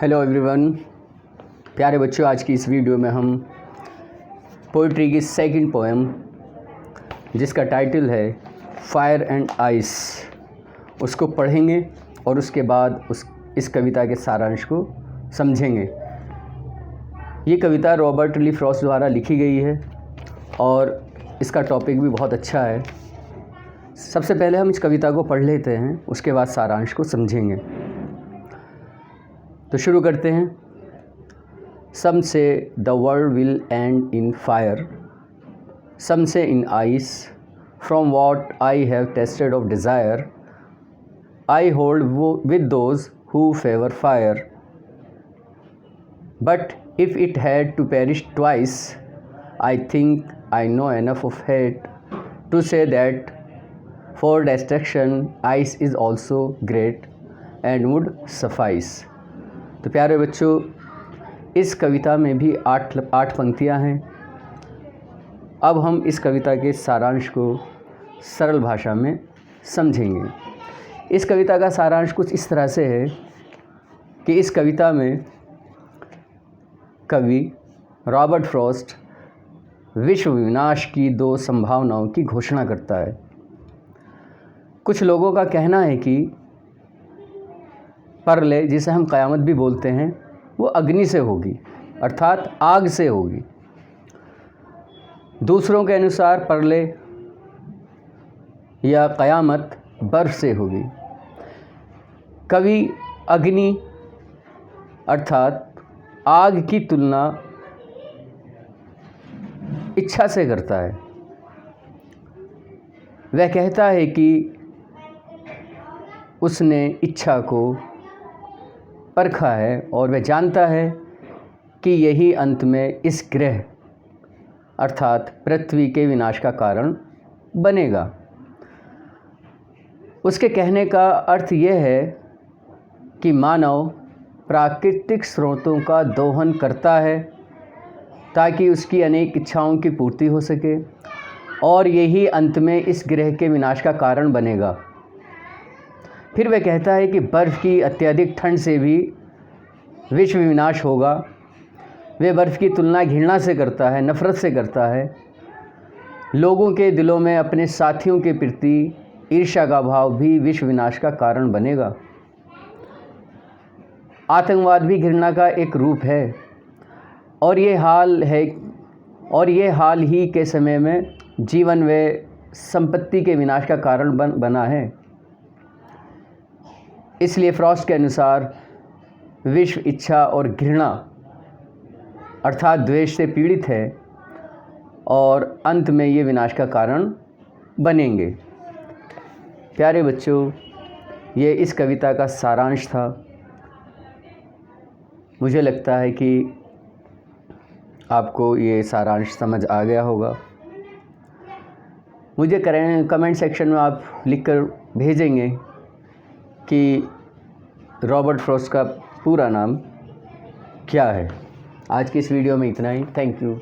Hello everyone, प्यारे बच्चों, आज की इस वीडियो में हम पोइट्री की सेकंड पोएम जिसका टाइटल है फायर एंड आइस उसको पढ़ेंगे और उसके बाद इस कविता के सारांश को समझेंगे। ये कविता रॉबर्ट ली फ्रॉस्ट द्वारा लिखी गई है और इसका टॉपिक भी बहुत अच्छा है। सबसे पहले हम इस कविता को पढ़ लेते हैं, उसके बाद सारांश को समझेंगे। तो शुरू करते हैं। Some say the world will end in fire, some say in ice. From what I have tasted of desire, I hold with those who favor fire. But if it had to perish twice, I think I know enough of hate to say that for destruction ice is also great and would suffice. तो प्यारे बच्चों, इस कविता में भी आठ पंक्तियाँ हैं। अब हम इस कविता के सारांश को सरल भाषा में समझेंगे। इस कविता का सारांश कुछ इस तरह से है कि इस कविता में कवि रॉबर्ट फ्रॉस्ट विश्व विनाश की दो संभावनाओं की घोषणा करता है। कुछ लोगों का कहना है कि प्रलय, जिसे हम क़यामत भी बोलते हैं, वो अग्नि से होगी, अर्थात आग से होगी। दूसरों के अनुसार प्रलय या क़यामत बर्फ़ से होगी। कवि अग्नि अर्थात आग की तुलना इच्छा से करता है। वह कहता है कि उसने इच्छा को परखा है और वह जानता है कि यही अंत में इस ग्रह अर्थात पृथ्वी के विनाश का कारण बनेगा। उसके कहने का अर्थ यह है कि मानव प्राकृतिक स्रोतों का दोहन करता है ताकि उसकी अनेक इच्छाओं की पूर्ति हो सके और यही अंत में इस ग्रह के विनाश का कारण बनेगा। फिर वह कहता है कि बर्फ़ की अत्यधिक ठंड से भी विश्व विनाश होगा। वह बर्फ़ की तुलना घृणा से करता है, नफ़रत से करता है। लोगों के दिलों में अपने साथियों के प्रति ईर्ष्या का भाव भी विश्व विनाश का कारण बनेगा। आतंकवाद भी घृणा का एक रूप है और ये हाल ही के समय में जीवन व संपत्ति के विनाश का कारण बना है। इसलिए फ्रॉस्ट के अनुसार विश्व इच्छा और घृणा अर्थात द्वेष से पीड़ित है और अंत में ये विनाश का कारण बनेंगे। प्यारे बच्चों, ये इस कविता का सारांश था। मुझे लगता है कि आपको ये सारांश समझ आ गया होगा। मुझे कमेंट सेक्शन में आप लिखकर भेजेंगे कि रॉबर्ट फ्रॉस्ट का पूरा नाम क्या है। आज की इस वीडियो में इतना ही। Thank you.